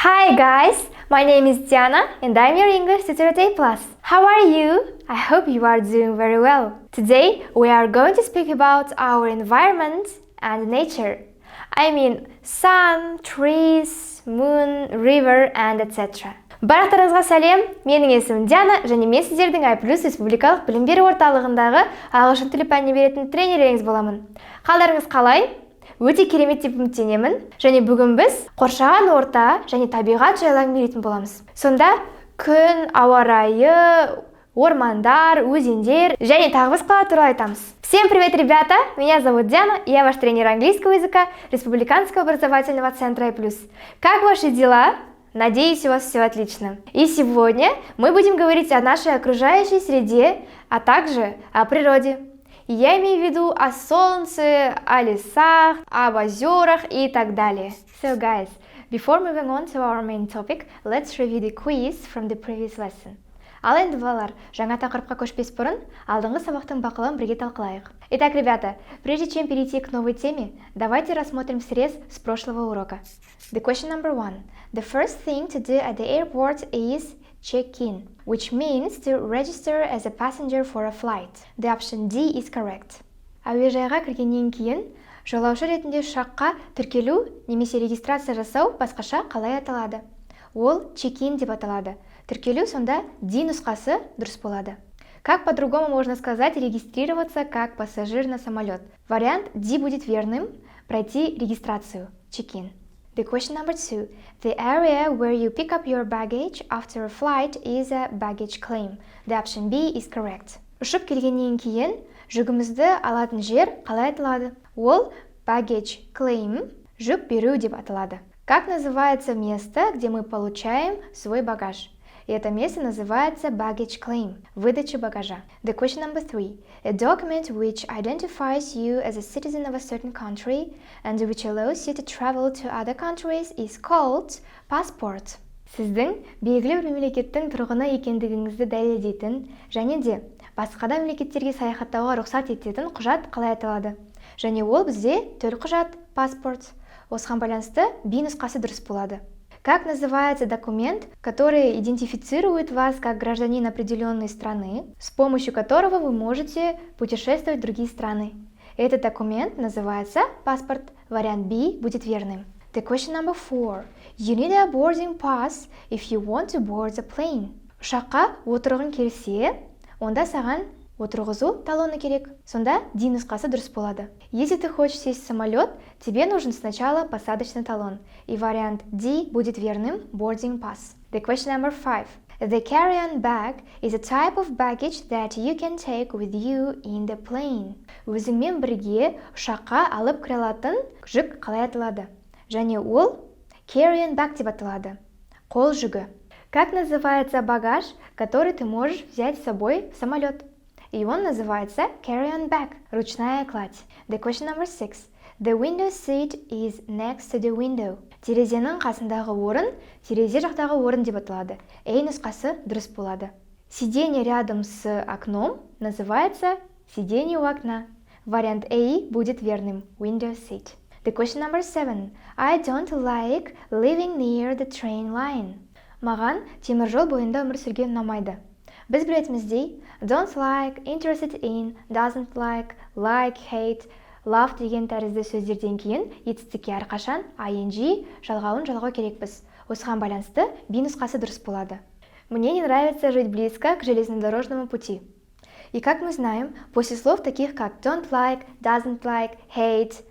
Hi guys, my name is Diana and I'm your English tutor at AIPLUS. How are you? I hope you are doing very well. Today we are going to speak about our environment and nature. I mean sun, trees, moon, river and etc. Барлықтарыңызға сәлем, менің есімім Диана және мен сіздердің AIPLUS республикалық білім беру орталығындағы ағылшын тілі пәнін беретін тренеріңіз боламын. Қалдарыңыз қалай? Өте керемет деп үміттенемін және бүгін біз қоршаған орта және табиғат жайлы әңгімелейтін боламыз. Сонда күн, ауа райы, ормандар, өзендер және тағы басқалар туралы айтамыз. Всем привет, ребята! Меня зовут Диана, и я ваш тренер английского языка Республиканского образовательного центра AIPLUS. Как ваши дела? Надеюсь, у вас все отлично. И сегодня мы будем говорить о нашей окружающей среде, а также о природе. Я имею в виду о солнце, о лесах, об озерах и так далее. So guys, before moving on to our main topic, let's review the quiz from the previous lesson. Ал енді балалар, жаңа тақырыпқа көшпес бұрын, алдыңғы сабақтың бақылауын бірге талқылайық. Итак, ребята, прежде чем перейти к новой теме, давайте рассмотрим срез с прошлого урока. The question number 1. The first thing to do at the airport is check-in, which means to register as a passenger for a flight. The option D is correct. Әуежайға кіргеннен кейін, жолаушы ретінде ұшаққа тіркелу немесе регистрация жасау басқаша қалай аталады? Ол check-in деп аталады. Тіркелу сонда D нұсқасы дұрыс болады. Как по-другому можно сказать регистрироваться как пассажир на самолет? Вариант D будет верным, пройти регистрацию, check-in. The question number 2. The area where you pick up your baggage after a flight is a baggage claim. The option B is correct. Ұшып келгеннен кейін жүгімізді алатын жер қалай аталады? Ол baggage claim, жүк беру деп аталады. Как называется место, где мы получаем свой багаж? И это место называется baggage claim, выдача багажа. The question number 3. A document which identifies you as a citizen of a certain country and which allows you to travel to other countries is called passport. Сіздің белгілі бір мемлекеттің тұрғыны екендігіңізді дәлелдейтін және де басқа да мемлекеттерге саяхаттауға рұқсат ететін құжат қалай аталады? Және ол бізде төлқұжат, паспорт. Осыған байланысты B нұсқасы дұрыс болады. Как называется документ, который идентифицирует вас как гражданин определенной страны, с помощью которого вы можете путешествовать в другие страны? Этот документ называется паспорт. Вариант B будет верным. The question number 4. You need a boarding pass if you want to board a plane. Ұшаққа отырғың келсе, онда саған отырғызу талоны керек. Сонда D нұсқасы дұрыс болады. Если ты хочешь сесть в самолет, тебе нужен сначала посадочный талон. И вариант D будет верным, boarding pass. The question number 5. The carry-on bag is a type of baggage that you can take with you in the plane. Өзіңмен бірге ұшаққа алып кіре алатын жүк қалай аталады? Және ол carry-on bag деп аталады. Қол жүгі. Как называется багаж, который ты можешь взять с собой в самолет? И он называется carry-on bag, ручная кладь. The question number 6. The window seat is next to the window. Терезенің қасындағы орын, терезе жақтағы орын деп аталады. A нұсқасы дұрыс болады. Сиденье рядом с окном называется сиденье у окна. Вариант A будет верным, window seat. The question number 7. I don't like living near the train line. Маған теміржол бойында өмір сүрген ұнамайды. Біз білетіміздей, don't like, interested in, doesn't like, hate, love деген тәрізді сөздерден кейін етістікке әрқашан ing жалғауын жалғау керекпіз. Осыған байланысты B нұсқасы дұрыс болады. Мне не нравится жить близко к железнодорожному пути. И как мы знаем, после слов таких как don't like, doesn't like, hate,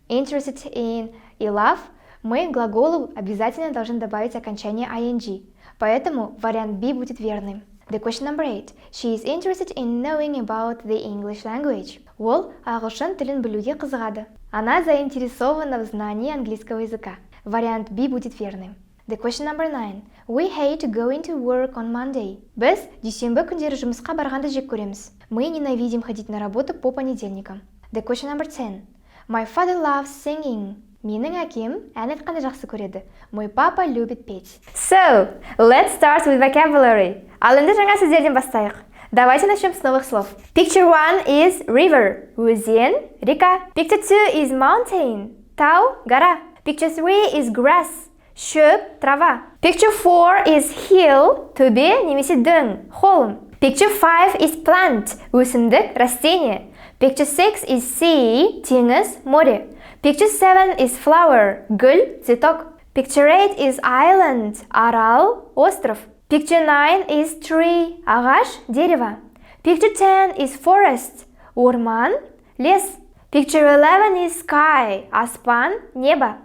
interested in и love, мы к глаголу обязательно должны добавить окончание ing. Поэтому вариант B будет верным. The question number 8. She is interested in knowing about the English language. Ол ағылшын тілін білуге қызығады. Она заинтересована в знании английского языка. Вариант B будет верным. The question number 9. We hate going to work on Monday. Біз дүйсенбі күндері жұмысқа барғанды жек көреміз. Мы ненавидим ходить на работу по понедельникам. The question number 10. My father loves singing. Менің әкем ән айтқанды жақсы көреді. Мой папа любит петь. So, let's start with vocabulary. Ал енді жаңа сөздерден бастайық. Давайте начнем с новых слов. Picture 1 is river, өзен, река. Picture 2 is mountain, тау, гора. Picture 3 is grass, шөп, трава. Picture 4 is hill, төбе немесе дөң, холм. Picture 5 is plant, өсімдік, растение. Picture 6 is sea, теңіз, море. Picture 7 is flower, гүл, цветок. Picture 8 is island, арал, остров. Picture 9 is tree, ағаш, дерево. Picture 10 is forest, орман, лес. Picture 11 is sky, аспан, небо.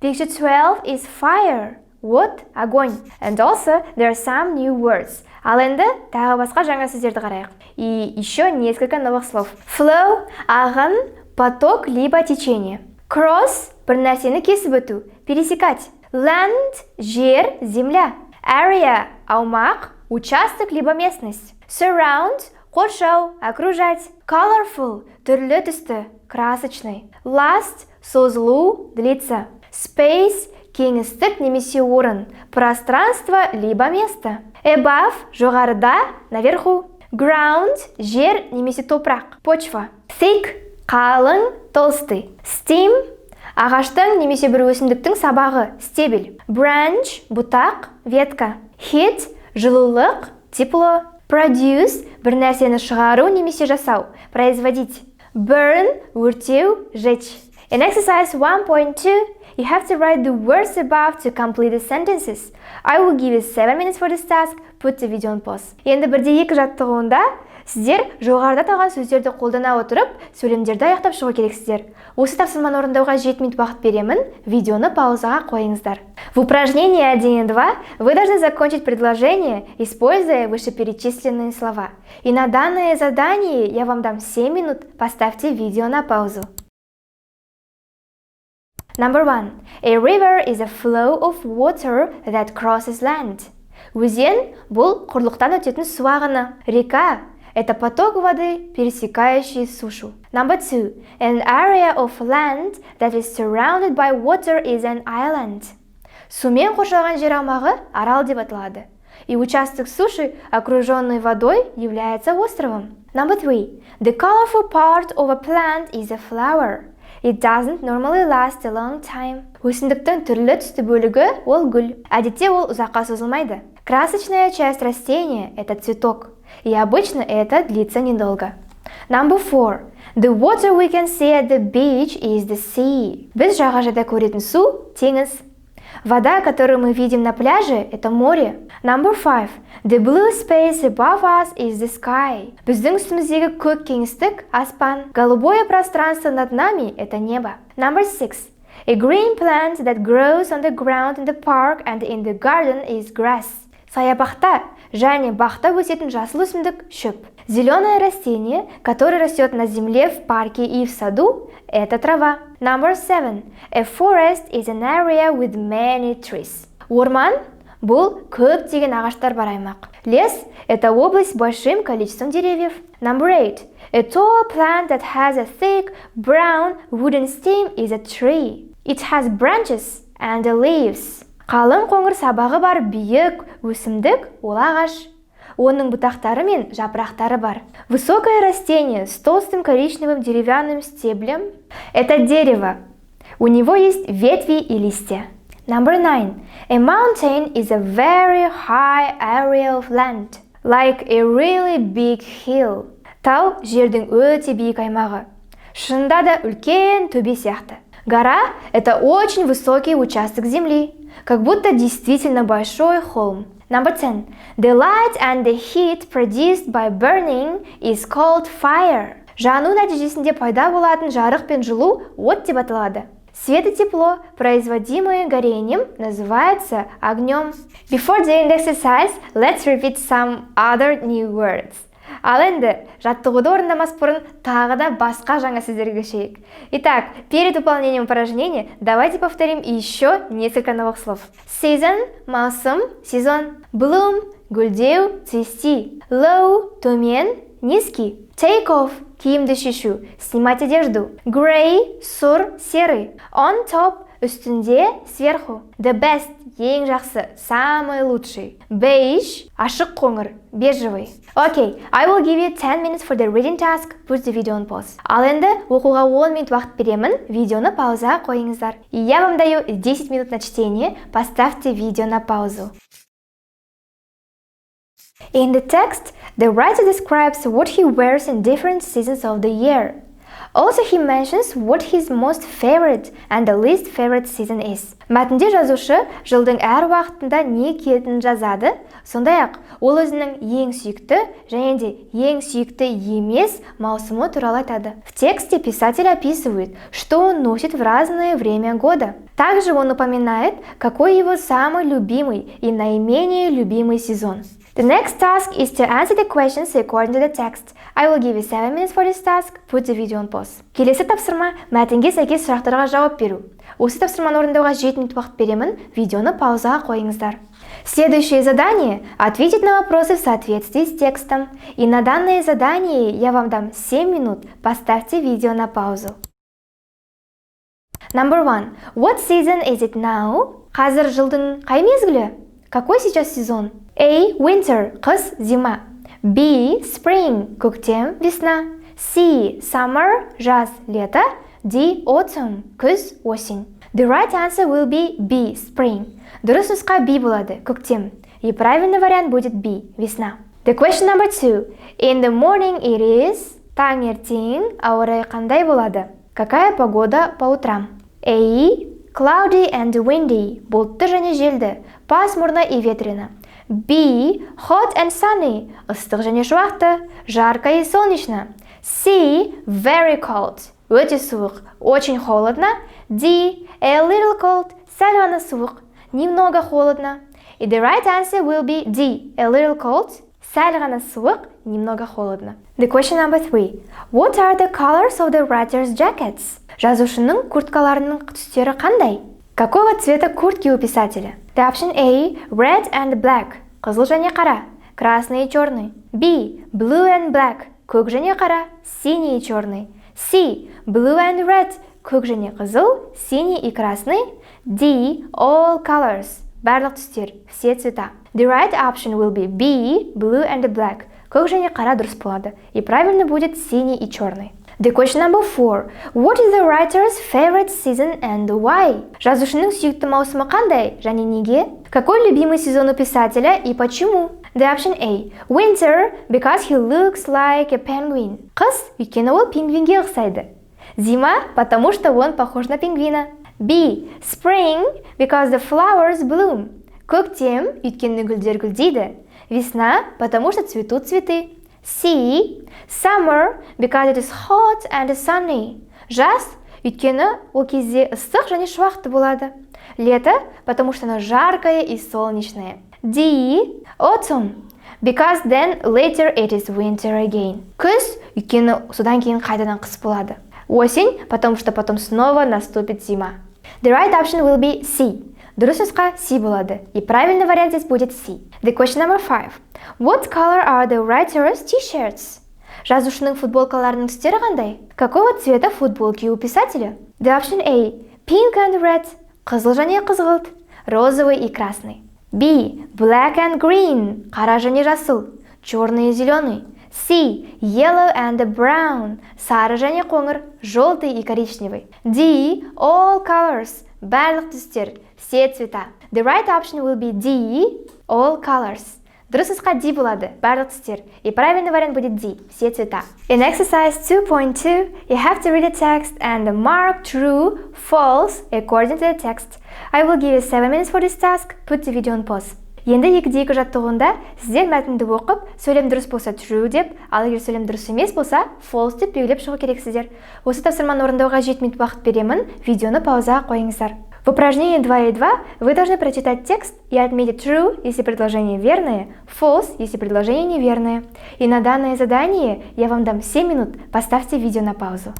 Picture 12 is fire, от, огонь. And also, there are some new words. Ал енді тағы басқа жаңа сөздерді қарайық. И еще несколько новых слов. Flow, ағын, поток, либо течение. Cross, бір нәрсені кесіп өту, пересекать. Land, жер, земля. Area, аумақ, участок, либо местность. Surround, қоршау, окружать. Colorful, түрлі түсті, красочный. Last, созылу, длиться. Space, кеңістік немесе орын, пространство, либо место. Above, жоғарыда, наверху. Ground, жер немесе топырақ, почва. Thick, қалың, толстый. Stem, ағаштың немесе бір өсімдіктің сабағы, стебель. Branch, бұтақ, ветка. Heat, жылулық, тепло. Produce, бір нәрсені шығару немесе жасау, производить. Burn, өртеу, жечь. In exercise 1.2, you have to write the words above to complete the sentences. I will give you 7 minutes for this task. Put the video on pause. Енді бірде екі жаттығуында сіздер жоғарыда аталған сөздерді қолдана отырып, сөйлемдерді аяқтап шығу керексіздер. Осы тапсырманы орындауға 7 минут уақыт беремін. Видеоны паузаға қойыңыздар. В упражнении 1.2 вы должны закончить предложение, используя вышеперечисленные слова. И на данное задание я вам дам 7 минут. Поставьте видео на паузу. Number 1. A river is a flow of water that crosses land. Өзен – бұл құрлықтан өтетін су ағыны. Река – это поток воды, пересекающий сушу. Number 2. An area of land that is surrounded by water is an island. Сумен қоршалған жер аумағы арал деп аталады. И участок суши, окруженный водой, является островом. Number 3. The colorful part of a plant is a flower. It doesn't normally last a long time. Өсімдіктің түрлі түсті бөлігі ол гүл. Әдетте ол ұзаққа созылмайды. Красочная часть растения – это цветок. И обычно это длится недолго. Number 4. The water we can see at the beach is the sea. Біз жағажайда көретін су – теңіз. Вода, которую мы видим на пляже – это море. Number 5. The blue space above us is the sky. Біздің үстіміздегі көк кеңістік – аспан. Голубое пространство над нами – это небо. Number 6. A green plant that grows on the ground in the park and in the garden is grass. Саябақта және бақта өсетін жасыл өсімдік – шөп. Зеленое растение, которое растет на земле в парке и в саду – это трава. Number 7. A forest is an area with many trees. Орман – бұл көптеген ағаштар бар аймақ. Лес – это область с большим количеством деревьев. Number 8. A tall plant that has a thick, brown, wooden stem is a tree. It has branches and leaves. Қалың қоңыр сабағы бар биік өсімдік – ол ағаш. Оның бұтақтары мен жапырақтары бар. Высокое растение с толстым коричневым деревянным стеблем – это дерево. У него есть ветви и листья. Number 9. A mountain is a very high area of land, like a really big hill. Тау – жердің өте биік аймағы. Шынында да үлкен төбе сияқты. Гора – это очень высокий участок земли, как будто действительно большой холм. Number 10. The light and the heat produced by burning is called fire. Жану нәтижесінде пайда болатын жарық пен жылу от деп аталады. Свет и тепло, производимые горением, называется огнем. Before doing the exercise, let's repeat some other new words. Ал енді, жаттығуды орындамас бұрын тағы да басқа жаңа сөздерге көшейік. Итак, перед выполнением упражнения давайте повторим еще несколько новых слов. Season – маусым, сезон. Bloom – гүлдеу, цвести. Low – төмен, низкий. Take off – киімді шешу, снимать одежду. Gray – сұр, серый. On top – үстінде, сверху. The best, ең жақсы, самый лучший. Beige, ашық қоңыр, бежевый. Okay, I will give you 10 minutes for the reading task. Put the video on pause. Ал енді оқуға 10 минут уақыт беремін, видеоны паузаға қойыңыздар. Я вам даю 10 минут на чтение, поставьте видео на паузу. In the text, the writer describes what he wears in different seasons of the year. Also, he mentions what his most favorite and the least favorite season is. Мәтінде жазушы жылдың әр уақытында не киетінін жазады, сондай-ақ ол өзінің ең сүйікті және де ең сүйікті емес маусымы туралы айтады. В тексте писатель описывает, что он носит в разное время года. Также он упоминает, какой его самый любимый и наименее любимый сезон. The next task is to answer the questions according to the text. I will give you 7 minutes for this task. Put the video on pause. Келесі тапсырма мәтінге сәйкес сұрақтарға жауап беру. Осы тапсырманы орындауға 7 минут уақыт беремін, видеоны паузаға қойыңыздар. Следующее задание – ответить на вопросы в соответствии с текстом. И на данное задание я вам дам 7 минут. Поставьте видео на паузу. Number 1. What season is it now? Қазір жылдың қай мезгілі? Какой сейчас сезон? A. Winter, қыс, зима. B. Spring, көктем, весна. C. Summer, жаз, лето. D. Autumn, күз, осень. The right answer will be B. Spring. Дұрыс нұсқа B болады, көктем. И правильный вариант будет B. Весна. The question number 2. In the morning it is. Таңертең ауа райы қандай болады? Какая погода по утрам? A. Cloudy and windy. Бұлтты және желді. Пасмурно и ветрено. B. Hot and sunny. Ыстық және шуақты. Жарко и солнечно. C. Very cold. Өте суық. Очень холодно. D. A little cold. Сәл ғана суық. Немного холодно. И the right answer will be D. A little cold. Сәл ғана суық. Немного холодно. The question number 3. What are the colors of the writer's jackets? Жазушының курткаларының түстері қандай? Какого цвета куртки у писателя? The option A. Red and black. Қызыл және қара. Красный и черный. B. Blue and black. Көк және қара. Синий и черный. C. Blue and red. Көк және қызыл. Синий и красный. D. All colors. Барлық түстер. Все цвета. The right option will be B. Blue and black. Көк және қара дұрыс болады. И правильно будет синий и черный. The question number 4. What is the writer's favorite season and why? Жазушының сүйікті маусымы қандай және неге? Какой любимый сезон у писателя и почему? The option A. Winter, because he looks like a penguin. Қыс, өйткені ол пингвинге ұқсайды. Зима, потому что он похож на пингвина. B. Spring, because the flowers bloom. Көктем, өйткені гүлдер гүлдейді. Весна, потому что цветут цветы. C. Summer, because it is hot and sunny. Жаз, өйткені ол кезде ыстық және шуақты болады. Лето, потому что оно жаркое и солнечное. D. Autumn, because then later it is winter again. Күз, өйткені содан кейін қайтадан қыс болады. Осень, потому что потом снова наступит зима. The right option will be C. Дұрыс нұсқа C болады. И правильный вариант здесь будет C. The question number 5. What color are the writer's t-shirts? Жазушының футболкаларының түстері қандай? Какого цвета футболки у писателя? The option A. Pink and red. Қызыл және қызғылт. Розовый и красный. B. Black and green. Қара және жасыл. Черный и зеленый. C. Yellow and brown. Сары және қоңыр. Желтый и коричневый. D. All colors. Барлық түстер. Все цвета. The right option will be D. All colors. Дұрыс нұсқа D болады. Барлық түстер. И правильный вариант будет D. Все цвета. In exercise 2.2, you have to read the text and mark true, false according to the text. I will give you 7 minutes for this task. Put the video on pause. Енді 2-2 жаттығуында сіздер мәтінді оқып, сөйлем дұрыс болса true деп, ал егер сөйлем дұрыс емес болса false деп белгілеп шығу керексіздер. Осы тапсырманы орындауға 7 минут уақыт беремін, видеоны паузаға қойыңыздар. В упражнении 2.2 вы должны прочитать текст и отметить true, если предложение верное, false, если предложение неверное. И на данное задание я вам дам 7 минут, поставьте видео на паузу.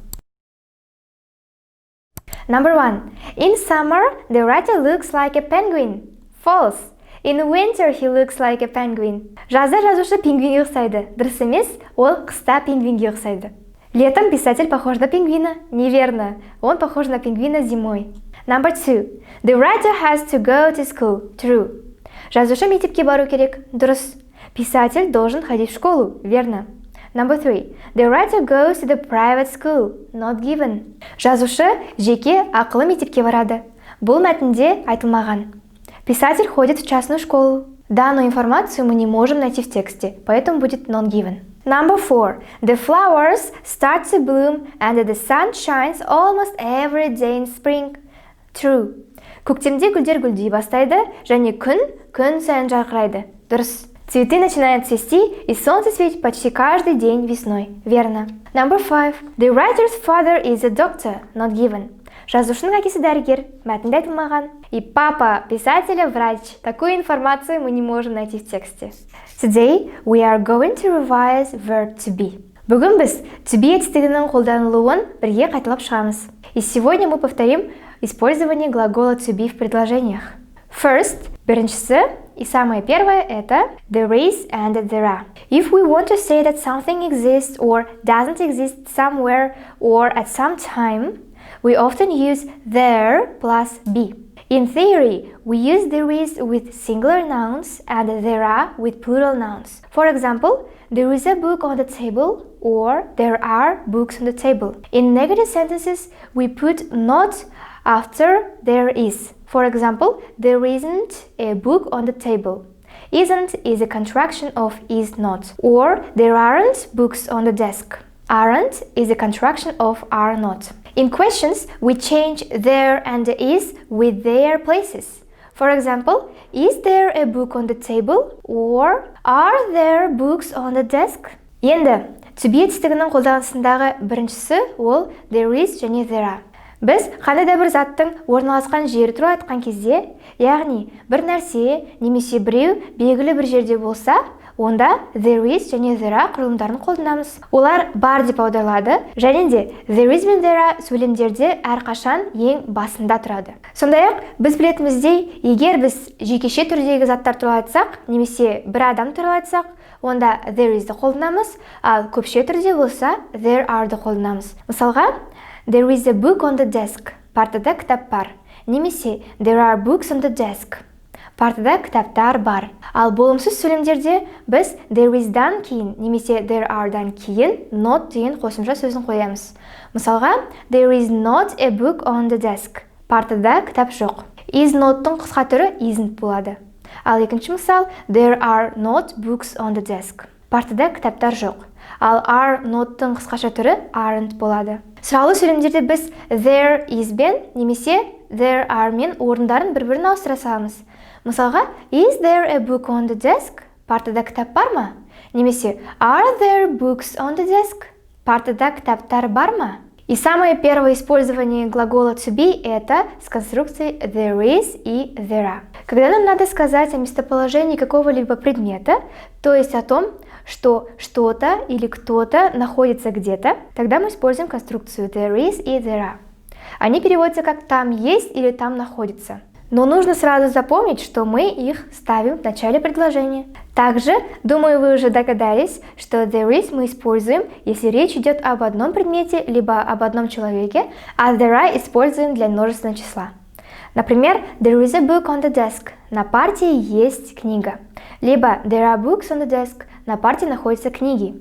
Number 1. In summer, the writer looks like a penguin. False. In winter, he looks like a penguin. Жазда жазушы пингвинге ұқсайды. Дұрыс емес, ол қыста пингвинге ұқсайды. Летом писатель похож на пингвина. Неверно. Он похож на пингвина зимой. Number 2. The writer has to go to school. True. Жазушы мектепке бару керек. Дұрыс. Писатель должен ходить в школу. Верно. Number 3. The writer goes to the private school. Not given. Жазушы жеке ақылы мектепке барады. Бұл мәтінде айтылмаған. Писатель ходит в частную школу. Данную информацию мы не можем найти в тексте, поэтому будет not given. Number 4. The flowers start to bloom and the sun shines almost every day in spring. True. Көктемде гүлдер гүлдей бастайды, және күн сайын жарқырайды. Дұрыс. Цветы начинают цвести, и солнце светит почти каждый день весной. Верно. Number 5. The writer's father is a doctor. Not given. Жазушының әкесі дәрігер, мәтінде айтылмаған. И папа писателя врач. Такую информацию мы не можем найти в тексте. Today we are going to revise verb to be. Бүгін біз to be етістігінің қолданылуын бірге қайталап шығамыз. И сегодня мы повторим использование глагола to be в предложениях. First, біріншісі и самое первое это there is and there are. If we want to say that something exists or doesn't exist somewhere or at some time, we often use there plus be. In theory, we use there is with singular nouns and there are with plural nouns. For example, there is a book on the table or there are books on the table. In negative sentences, we put not after there is. For example, there isn't a book on the table. Isn't is a contraction of is not. Or there aren't books on the desk. Aren't is a contraction of are not. In questions, we change there and is with their places. For example, is there a book on the table? Or are there books on the desk? Енді, to be етістігінің қолданысындағы біріншісі ол there is және there are. Біз қандай да бір заттың орналасқан жері туралы айтқан кезде, яғни бір нәрсе немесе біреу белгілі бір жерде болса, онда there is және there are құрылымдарын қолданамыз. Олар бар деп аударылады, және де there is бен there are сөйлемдерде әрқашан ең басында тұрады. Сондай-ақ, біз білетініміздей, егер біз жекеше түрдегі заттар туралы айтсақ, немесе бір адам туралы айтсақ, онда there is-ді қолданамыз, ал көпше түрде болса there are-ды қолданамыз. Мысалға, there is a book on the desk. Партада кітап бар. Немесе there are books on the desk. Партада кітаптар бар. Ал болымсыз сөйлемдерде біз there is-дан кейін немесе there are-дан кейін not деген қосымша сөзін қоямыз. Мысалға, there is not a book on the desk. Партада кітап жоқ. Is not-тың қысқа түрі isn't болады. Ал екінші мысал, there are not books on the desk. Партада кітаптар жоқ. Ал are not-тың қысқаша түрі aren't болады. Сұраулы сөйлемдерде біз there is бен немесе there are мен орындарын бір-бірін ауыстыра саламыз. Мысалға, is there a book on the desk? Партада кітап бар ма? Немесе are there books on the desk? Партада кітаптар бар ма? И самое первое использование глагола to be это с конструкцией there is и there are. Когда нам надо сказать о местоположении какого-либо предмета, то есть о том, что что-то или кто-то находится где-то, тогда мы используем конструкцию there is и there are. Они переводятся как там есть или там находится. Но нужно сразу запомнить, что мы их ставим в начале предложения. Также, думаю, вы уже догадались, что there is мы используем, если речь идет об одном предмете, либо об одном человеке, а there are используем для множественного числа. Например, there is a book on the desk. На парте есть книга. Либо there are books on the desk. На парте находятся книги.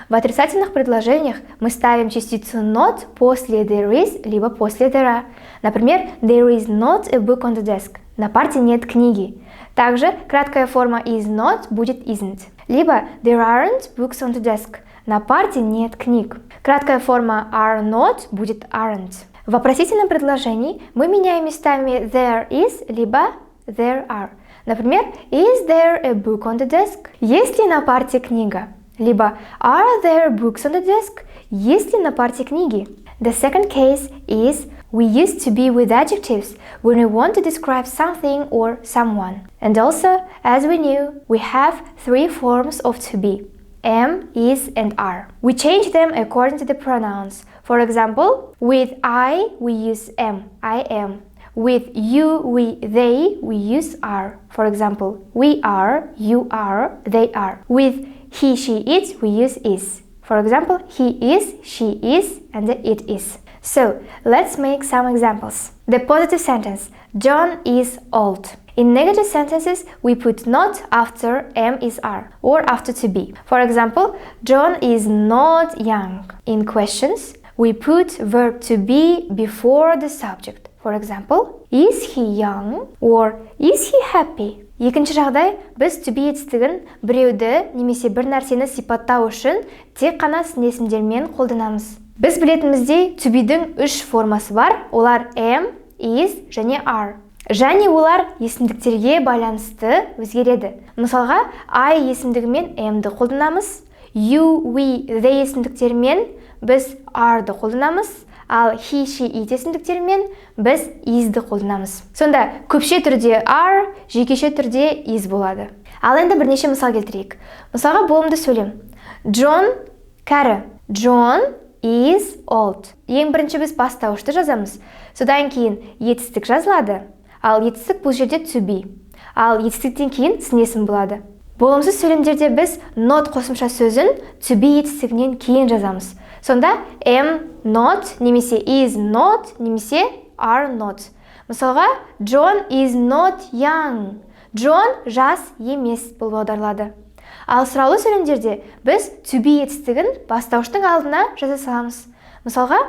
В отрицательных предложениях мы ставим частицу not после there is, либо после there are. Например, there is not a book on the desk. На парте нет книги. Также краткая форма is not будет isn't. Либо there aren't books on the desk. На парте нет книг. Краткая форма are not будет aren't. В вопросительном предложении мы меняем местами there is, либо there are. Например, is there a book on the desk? Есть ли на парте книга? Либо are there books on the desk? Есть ли на парте книги? The second case is we use to be with adjectives when we want to describe something or someone. And also, as we knew, we have three forms of to be: am, is, and are. We change them according to the pronouns. For example, with I, we use am, I am. With you, they, we use are. For example, we are, you are, they are. With he, she, it, we use is. For example, he is, she is, and it is. So, let's make some examples. The positive sentence, John is old. In negative sentences, we put not after am is are or after to be. For example, John is not young. In questions, we put verb to be before the subject. For example, is he young or is he happy? Екінші жағдай, біз to be етістігін біреуді немесе бір нәрсені сипаттау үшін тек қана сын есімдермен қолданамыз. Біз білетініміздей to be'дің 3 формасы бар. Олар am, is және are. Және олар есімдіктерге байланысты өзгереді. Мысалға, I есімдігімен am'ды қолданамыз. You, we, they есімдіктермен біз are'ды қолданамыз. Ал he, she, it есімдіктермен біз is'ді қолданамыз. Сонда көпше түрде are, жекеше түрде is болады. Ал енді бірнеше мысал келтірейік. Мысалға болымды сөйлем. John кәрі. John is old. Ең бірінші біз бастауышты жазамыз. Содан кейін етістік жазылады. Ал етістік бұл жерде to be. Ал етістіктен кейін сын есім болады. Болымсыз сөйлемдерде біз not қосымша сөзін to be етістігінен кейін жазамыз. Сонда am not немесе is not немесе are not. Мысалға, John is not young. John жас емес болып аударылады. Ал сұраулы сөйлемдерде біз to be етістігін бастауыштың алдына жаза саламыз. Мысалға,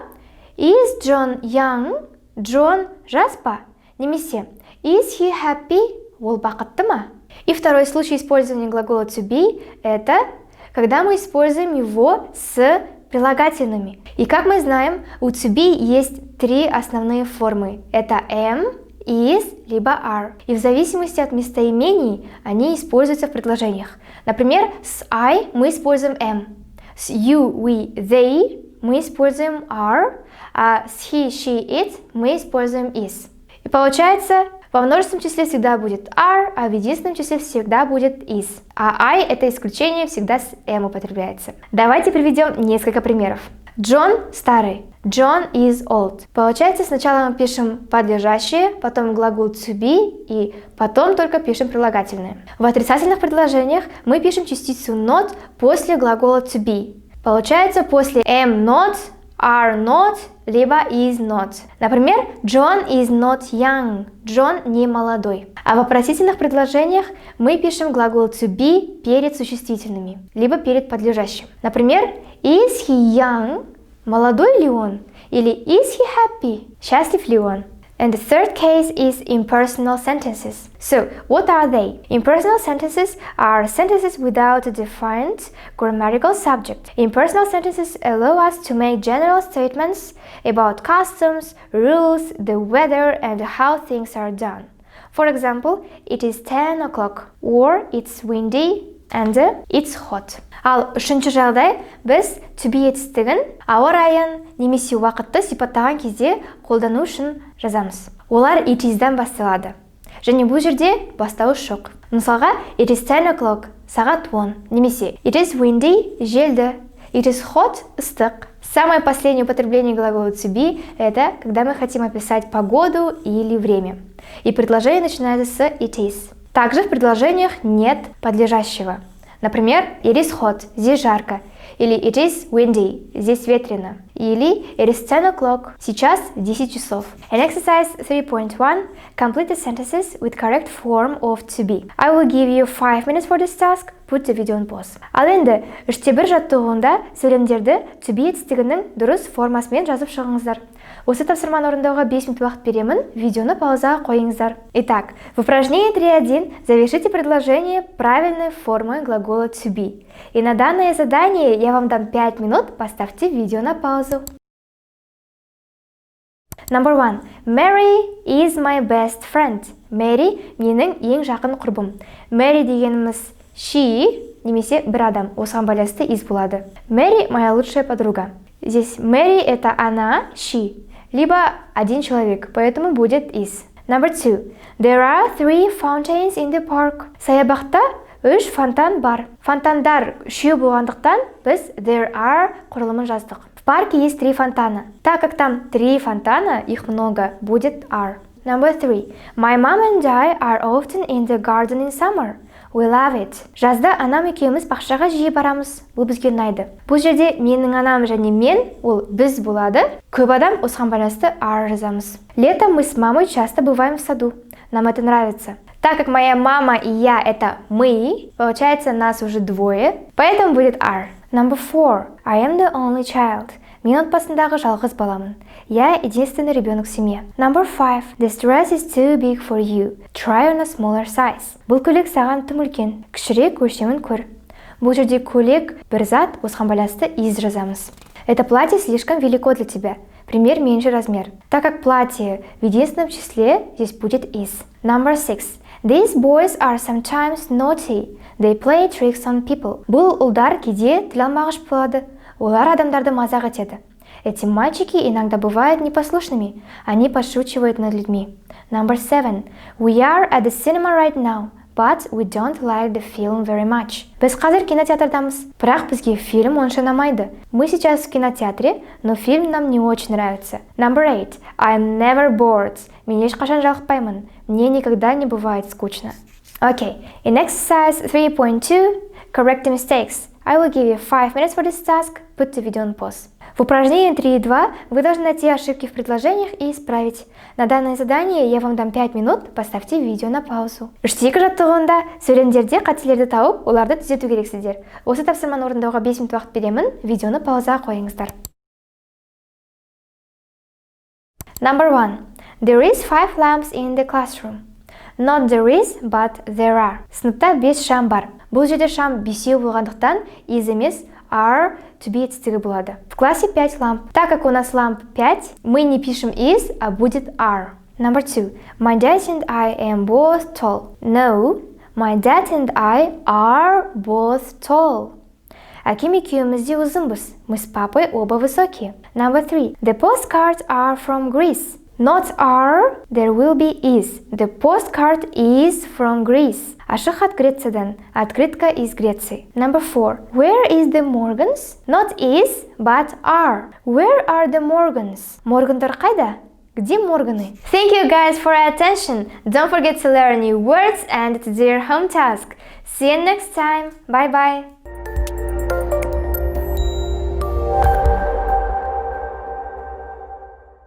is John young? John жас па? Немесе is he happy? Ол бақытты ма? И второй случай использования глагола to be – это когда мы используем его с прилагательными. И как мы знаем, у to be есть 3 основные формы. Это am, is, либо are. И в зависимости от местоимений они используются в предложениях. Например, с I мы используем am. С you, we, they мы используем are. А с he, she, it мы используем is. И получается, во множественном числе всегда будет are, а в единственном числе всегда будет is. А I – это исключение, всегда с am употребляется. Давайте приведем несколько примеров. John старый. John is old. Получается, сначала мы пишем подлежащее, потом глагол to be и потом только пишем прилагательное. В отрицательных предложениях мы пишем частицу not после глагола to be. Получается, после am not, are not, либо is not. Например, John is not young. John не молодой. А в вопросительных предложениях мы пишем глагол to be перед существительными, либо перед подлежащим. Например, is he young? Молодой ли он? Или is he happy? Счастлив ли он? And the third case is impersonal sentences. So, what are they? Impersonal sentences are sentences without a defined grammatical subject. Impersonal sentences allow us to make general statements about customs, rules, the weather, and how things are done. For example, it is 10 o'clock, or it's windy, and it's hot. Ал үшінші жағдай, біз to be етістігін ауа райын немесе уақытты сипаттаған кезде қолдану үшін жазамыз. Олар it is'дан басталады. Және бұл жерде бастауыш жоқ. Мысалға, it is 10 o'clock, сағат 10, немесе it is windy, желді, it is hot, ыстық. Самое последнее употребление глагола to be – это когда мы хотим описать погоду или время. И предложение начинается с it is. Также в предложениях нет подлежащего. Например, it is hot, здесь жарко. Или it is windy, здесь ветрено. Или it is 10 o'clock, сейчас 10 часов. In exercise 3.1, complete the sentences with correct form of to be. I will give you 5 minutes for this task. Put the video on pause. Ал енді, 3-1 жаттығуында сөйлемдерді to be етістігінің дұрыс формасымен жазып шығыңыздар. Осы тапсырманы орындауға 5 минут уақыт беремін, видеоны паузаға қойыңыздар. Итак, в упражнении 3.1 завершите предложение правильной формой глагола to be. И на данное задание я вам дам 5 минут, поставьте видео на паузу. Number 1. Mary is my best friend. Mary менің ең жақын құрбым. Mary дегеніміз she, немесе бір адам, осыған байланысты is болады. Mary моя лучшая подруга. Здесь Mary это она, she, либо один человек, поэтому будет is. Number 2. There are 3 fountains in the park. Саябақта 3 фонтан бар. Фонтандар үшеу болғандықтан біз there are құрылымын жаздық. В парке есть 3 фонтана. Так как там 3 фонтана, их много, будет are. Number 3. My mom and I are often in the garden in summer. We love it. Жазда анам екеуміз бақшаға жиі барамыз. Бұл бізге ұнайды. Бұл жерде менің анам және мен, ол біз болады. Көп адам осыған байланысты are жазамыз. Летом мы с мамой часто бываем в саду. Нам это нравится. Так как моя мама и я это мы, получается нас уже двое, поэтому будет are. Number 4. I am the only child. Мен отбасындағы жалғыз баламын. Я единственный ребенок в семье. Number 5. This dress is too big for you. Try on a smaller size. Бұл көйлек саған тым үлкен. Кішірек өлшемін көр. Бұл жерде көйлек бір зат, осыған байланысты is жазамыз. Это платье слишком велико для тебя. Пример меньший размер. Так как платье в единственном числе, здесь будет is. Number 6. These boys are sometimes naughty. They play tricks on people. Бұл ұлдар кейде тіл алмағыш болады. Олар адамдарды мазақ етеді. Эти мальчики иногда бывают непослушными. Они подшучивают над людьми. Number 7. We are at the cinema right now, but we don't like the film very much. Біз қазір кинотеатрдамыз, бірақ бізге фильм онша ұнамайды. Мы сейчас в кинотеатре, но фильм нам не очень нравится. Number 8. I'm never bored. Мен ешқашан жалықпаймын. Мне никогда не бывает скучно. Okay, in exercise 3.2, correct the mistakes. I will give you 5 minutes for this task. Put the video on pause. В упражнении 3.2 вы должны найти ошибки в предложениях и исправить. На данное задание я вам дам 5 минут, поставьте видео на паузу. Үштегі жаттығуында сөйлемдерде қателерді тауып, оларды түзету керексіздер. Осы тапсырманы орындауға 5 минут уақыт беремін, видеоны паузаға қойыңыздар. Number 1. There is 5 lamps in the classroom. Not there is, but there are. Сыныпта 5 шам бар. Бұл жерде шам 5 болғандықтан is емес are to be етістігі болады. В классе 5 ламп. Так как у нас ламп 5, мы не пишем is, а будет are. Number 2. My dad and I am both tall. No, my dad and I are both tall. Әкем екеуміз де ұзынбыз. Мы с папой оба высокие. Number 3. The postcards are from Greece. Not are, there will be is. The postcard is from Greece. Ашық от Грециядан. Открытка из Греции. Number 4. Where is the Morgans? Not is, but are. Where are the Morgans? Моргандар қайда? Где Морганы? Thank you guys for your attention. Don't forget to learn new words and to do your home task. See you next time. Bye bye.